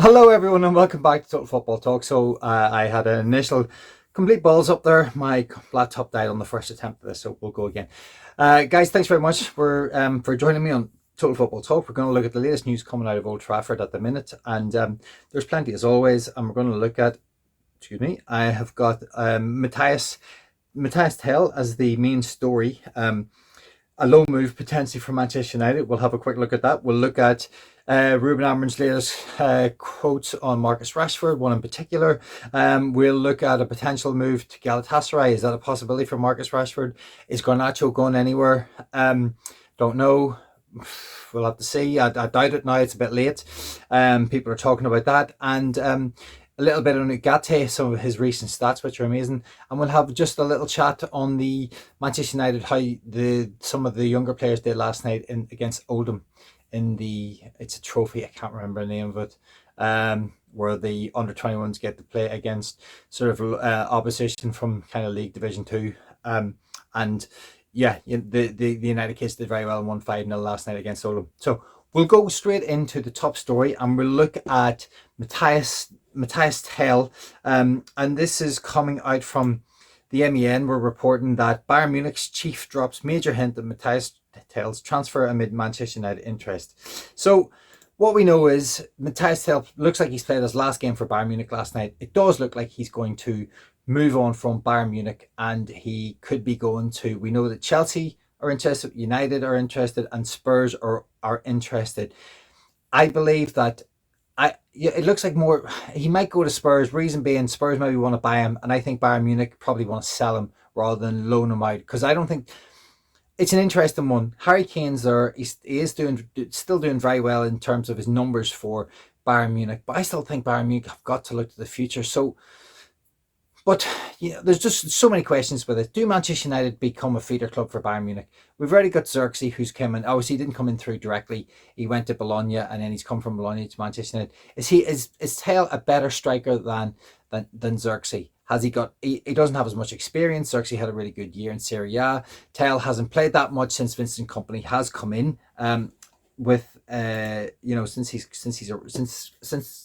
Hello, everyone, and welcome back to Total Football Talk. So, I had an initial complete balls up there. My laptop died on the first attempt of this, so we'll go again. Guys, thanks very much for joining me on Total Football Talk. We're going to look at the latest news coming out of Old Trafford at the minute, and there's plenty as always. And we're going to look at, I have got Matthias Tell as the main story. A low move potentially for Manchester United. We'll have a quick look at that. We'll look at Ruben Amorim's latest quotes on Marcus Rashford, one in particular. We'll look at a potential move to Galatasaray. Is that a possibility for Marcus Rashford? Is Garnacho going anywhere? Don't know. We'll have to see. I doubt it now. It's a bit late. People are talking about that. And a little bit on Ugate, some of his recent stats, which are amazing, and we'll have just a little chat on the Manchester United, how some of the younger players did last night against Oldham in it's a trophy, I can't remember the name of it, where the under-21s get to play against sort of opposition from kind of League Division 2, and yeah, the United kids did very well and won 5-0 last night against Oldham. So we'll go straight into the top story and we'll look at Matthias Tell, and this is coming out from the MEN. We're reporting that Bayern Munich's chief drops major hint that Matthias Tell's transfer amid Manchester United interest. So what we know is Matthias Tell looks like he's played his last game for Bayern Munich last night. It does look like he's going to move on from Bayern Munich and he could be going to, we know that Chelsea are interested, United are interested, and Spurs are interested. I believe that it looks like more he might go to Spurs. Reason being, Spurs maybe want to buy him, and I think Bayern Munich probably want to sell him rather than loan him out, because I don't think it's an interesting one. Harry Kane's there; he is still doing very well in terms of his numbers for Bayern Munich, but I still think Bayern Munich have got to look to the future. So, but there's just so many questions with it. Do Manchester United become a feeder club for Bayern Munich? We've already got Xerxes, who's come in. Obviously, he didn't come in through directly. He went to Bologna, and then he's come from Bologna to Manchester United. Is Tell a better striker than Xerxes? Has he got? He doesn't have as much experience. Xerxes had a really good year in Serie A. Tell hasn't played that much since Vincent Kompany has come in. With since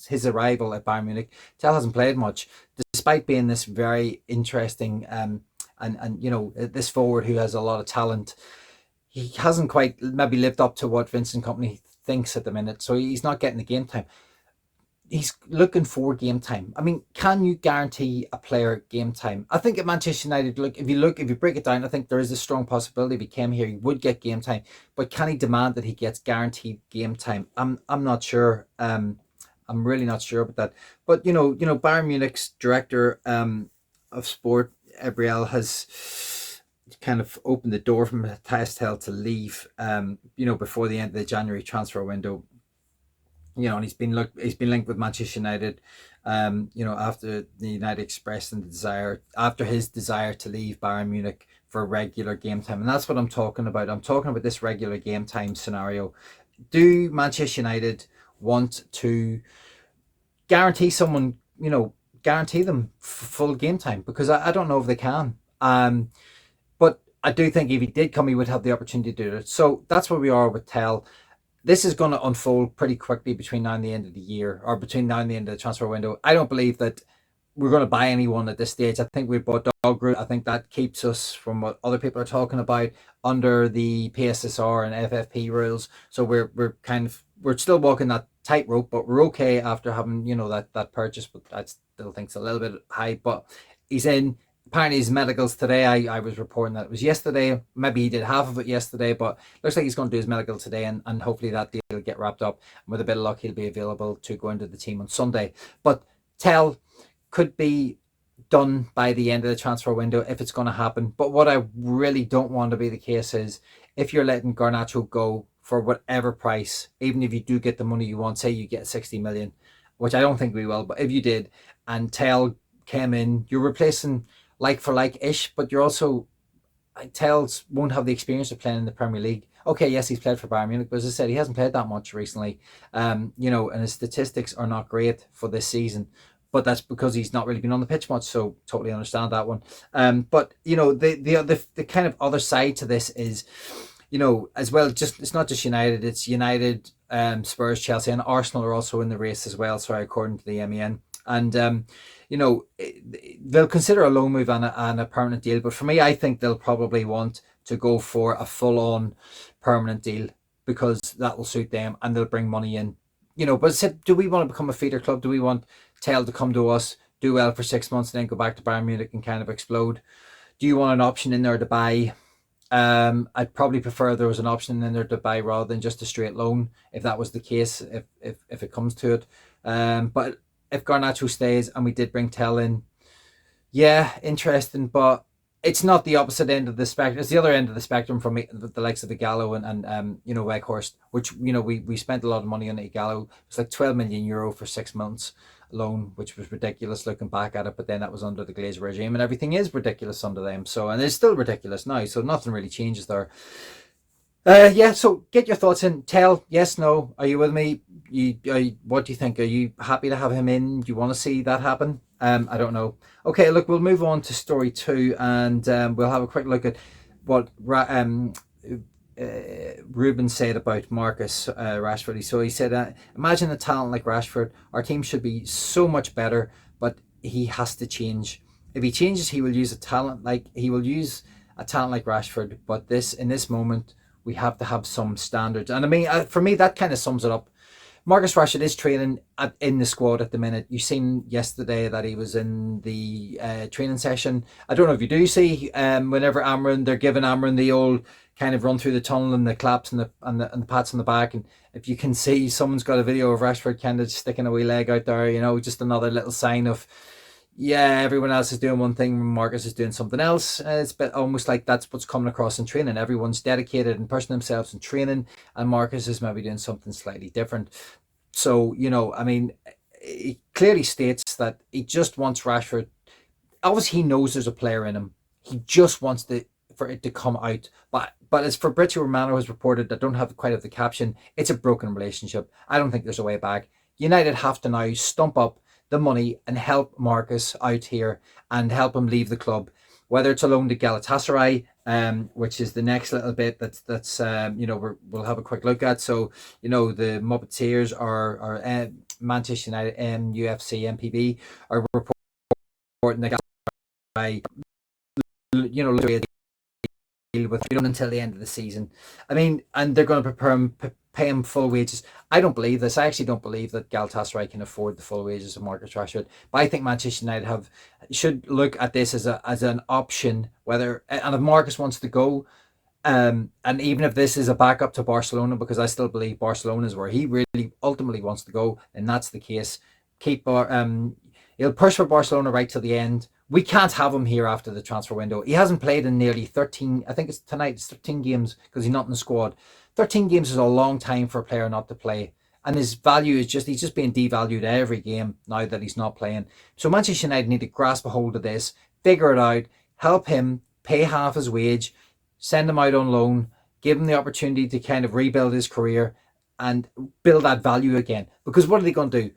his arrival at Bayern Munich, Tell hasn't played much, despite being this very interesting and this forward who has a lot of talent. He hasn't quite maybe lived up to what Vincent Kompany thinks at the minute, so he's not getting the game time. He's looking for game time. I mean, can you guarantee a player game time? I think at Manchester United, if you break it down, I think there is a strong possibility if he came here, he would get game time. But can he demand that he gets guaranteed game time? I'm not sure. I'm really not sure about that. But Bayern Munich's director of sport, Ebriel, has kind of opened the door for Matthias Tell to leave. Before the end of the January transfer window. And he's been linked with Manchester United, after the United expressed after his desire to leave Bayern Munich for regular game time. And that's what I'm talking about. I'm talking about this regular game time scenario. Do Manchester United want to guarantee someone, guarantee them full game time? Because I don't know if they can. But I do think if he did come, he would have the opportunity to do it. So that's where we are with Tell. This is going to unfold pretty quickly between now and the end of the year, or between now and the end of the transfer window. I don't believe that we're going to buy anyone at this stage. I think we bought Dog. I think that keeps us from what other people are talking about under the PSSR and FFP rules. So we're still walking that tightrope, but we're okay after having that purchase. But I still think it's a little bit high. But he's in. Apparently his medicals today, I was reporting that it was yesterday. Maybe he did half of it yesterday, but looks like he's going to do his medical today, and hopefully that deal will get wrapped up. And with a bit of luck, he'll be available to go into the team on Sunday. But Tell could be done by the end of the transfer window if it's going to happen. But what I really don't want to be the case is if you're letting Garnacho go for whatever price, even if you do get the money you want, say you get 60 million, which I don't think we will, but if you did, and Tell came in, you're replacing like for like ish, but you're also, Tells won't have the experience of playing in the Premier League. Okay, yes, he's played for Bayern Munich, but as I said, he hasn't played that much recently. And his statistics are not great for this season, but that's because he's not really been on the pitch much. So totally understand that one. But the kind of other side to this is, as well, just it's not just United, it's United, Spurs, Chelsea, and Arsenal are also in the race as well. Sorry, according to the MEN. And you know, they'll consider a loan move and a permanent deal. But for me, I think they'll probably want to go for a full-on permanent deal because that will suit them and they'll bring money in. You know, but do we want to become a feeder club? Do we want Tel to come to us, do well for 6 months, and then go back to Bayern Munich and kind of explode? Do you want an option in there to buy? I'd probably prefer there was an option in there to buy rather than just a straight loan, if that was the case, if it comes to it. But if Garnacho stays and we did bring Tel in, yeah, interesting, but it's not the opposite end of the spectrum. It's the other end of the spectrum from the likes of Igalo and you know, Weghorst, which, you know, we spent a lot of money on Igalo. It's like 12 million euro for 6 months loan, which was ridiculous looking back at it. But then that was under the Glazer regime, and everything is ridiculous under them. So, and it's still ridiculous now. So nothing really changes there. Yeah, so get your thoughts in. Tell, yes, no. Are you with me? What do you think? Are you happy to have him in? Do you want to see that happen? I don't know. Okay, look, we'll move on to story 2, and we'll have a quick look at what Ruben said about Marcus Rashford. So he said, imagine a talent like Rashford. Our team should be so much better, but he has to change. If he changes, he will use a talent like Rashford. But in this moment, we have to have some standards. And I mean, for me, that kind of sums it up. Marcus Rashford is training in the squad at the minute. You've seen yesterday that he was in the training session. I don't know if you do see whenever they're giving Amormin the old kind of run through the tunnel and the claps and the pats on the back. And if you can see, someone's got a video of Rashford kind of sticking a wee leg out there, you know, just another little sign of, yeah, everyone else is doing one thing, Marcus is doing something else. It's a bit almost like that's what's coming across in training. Everyone's dedicated and pushing themselves in training, and Marcus is maybe doing something slightly different. So, you know, I mean, it clearly states that he just wants Rashford. Obviously, he knows there's a player in him. He just wants for it to come out. But as Fabrizio Romano has reported, I don't quite have the caption, it's a broken relationship. I don't think there's a way back. United have to now stump up the money and help Marcus out here and help him leave the club, whether it's a loan to Galatasaray, which is the next little bit that's you know, we'll have a quick look at. So, you know, the Muppeteers are Manchester United, UFC, MPB are reporting that Galatasaray, you know, with until the end of the season. I mean, and they're going to pay him full wages. I don't believe this. I actually don't believe that Galatasaray can afford the full wages of Marcus Rashford. But I think Manchester United should look at this as an option. Whether, and if Marcus wants to go, and even if this is a backup to Barcelona, because I still believe Barcelona is where he really ultimately wants to go, and that's the case. He'll push for Barcelona right till the end. We can't have him here after the transfer window. He hasn't played in nearly 13, I think it's tonight, it's 13 games because he's not in the squad. 13 games is a long time for a player not to play. And his value is he's just being devalued every game now that he's not playing. So Manchester United need to grasp a hold of this, figure it out, help him, pay half his wage, send him out on loan, give him the opportunity to kind of rebuild his career and build that value again. Because what are they going to do?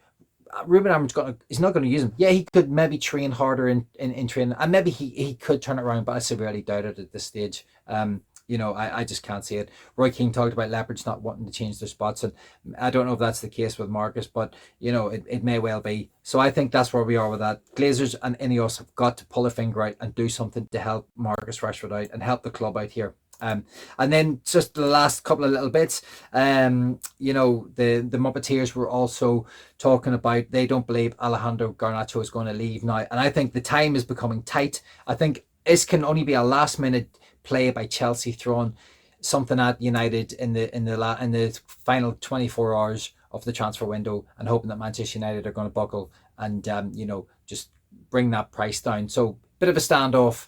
Ruben Amorim he's not going to use him. Yeah, he could maybe train harder in training, and maybe he could turn it around, but I severely doubt it at this stage. You know, I just can't see it. Roy Keane talked about Leopards not wanting to change their spots, and I don't know if that's the case with Marcus, but you know, it may well be. So I think that's where we are with that. Glazers and Ineos have got to pull their finger out and do something to help Marcus Rashford out and help the club out here. And then just the last couple of little bits, you know, the Muppeteers were also talking about they don't believe Alejandro Garnacho is going to leave now, and I think the time is becoming tight. I think this can only be a last minute play by Chelsea throwing something at United in the final 24 hours of the transfer window and hoping that Manchester United are going to buckle and you know, just bring that price down. So bit of a standoff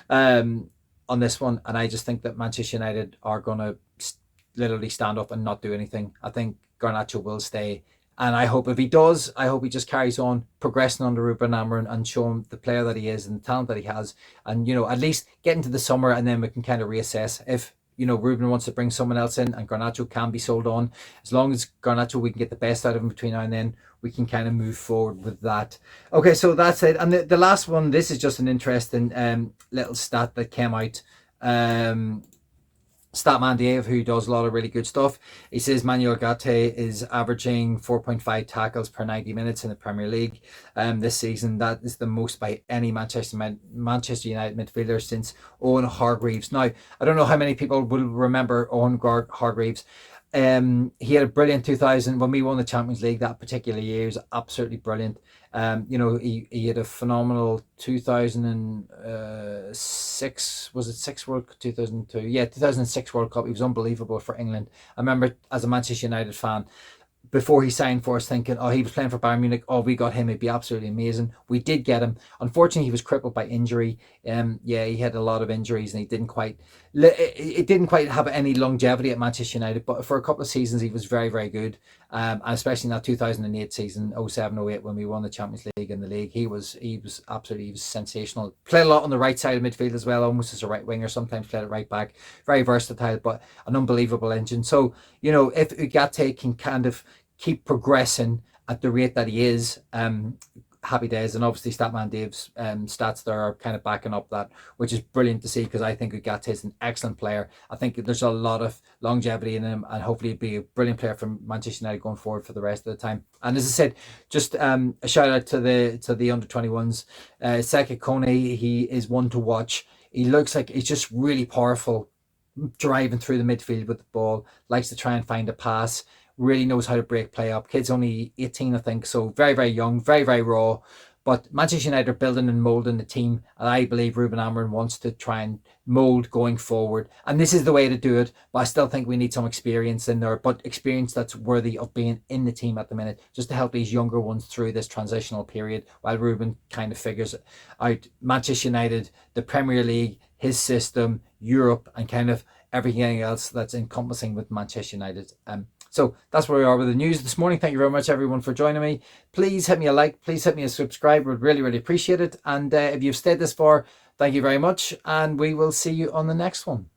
on this one, and I just think that Manchester United are going to literally stand up and not do anything. I think Garnacho will stay, and I hope if he does, I hope he just carries on progressing under Ruben Amorim and show him the player that he is and the talent that he has, and you know, at least get into the summer and then we can kind of reassess if, you know, Ruben wants to bring someone else in and Garnacho can be sold on. As long as Garnacho, we can get the best out of him between now and then, we can kind of move forward with that. Okay, so that's it. And the last one, this is just an interesting little stat that came out. Statman Dave, who does a lot of really good stuff, he says Manuel Ugate is averaging 4.5 tackles per 90 minutes in the Premier League this season. That is the most by any Manchester United midfielder since Owen Hargreaves. Now, I don't know how many people will remember Owen Hargreaves. He had a brilliant 2000 when we won the Champions League. That particular year was absolutely brilliant. He had a phenomenal 2006, was it 6 World Cup, 2002? Yeah, 2006 World Cup. He was unbelievable for England. I remember as a Manchester United fan, before he signed for us, thinking, oh, he was playing for Bayern Munich. Oh, we got him. It'd be absolutely amazing. We did get him. Unfortunately, he was crippled by injury. He had a lot of injuries, and it didn't quite have any longevity at Manchester United. But for a couple of seasons, he was very, very good. And especially in that 2008 season, 07-08, when we won the Champions League and the league, he was sensational. Played a lot on the right side of midfield as well, almost as a right winger. Sometimes played at right back. Very versatile, but an unbelievable engine. So, if Ugate can kind of keep progressing at the rate that he is, happy days. And obviously Statman Dave's stats there are kind of backing up that, which is brilliant to see, because I think Ugate is an excellent player. I think there's a lot of longevity in him, and hopefully he'll be a brilliant player for Manchester United going forward for the rest of the time. And as I said, just a shout out to the under-21s. Seka Kone, he is one to watch. He looks like he's just really powerful, driving through the midfield with the ball, likes to try and find a pass, really knows how to break play up. Kid's only 18, I think, so very, very young, very, very raw. But Manchester United are building and moulding the team, and I believe Ruben Amormin wants to try and mould going forward. And this is the way to do it, but I still think we need some experience in there, but experience that's worthy of being in the team at the minute, just to help these younger ones through this transitional period while Ruben kind of figures out Manchester United, the Premier League, his system, Europe, and kind of everything else that's encompassing with Manchester United. So that's where we are with the news this morning. Thank you very much, everyone, for joining me. Please hit me a like. Please hit me a subscribe. Would really, really appreciate it. And if you've stayed this far, thank you very much. And we will see you on the next one.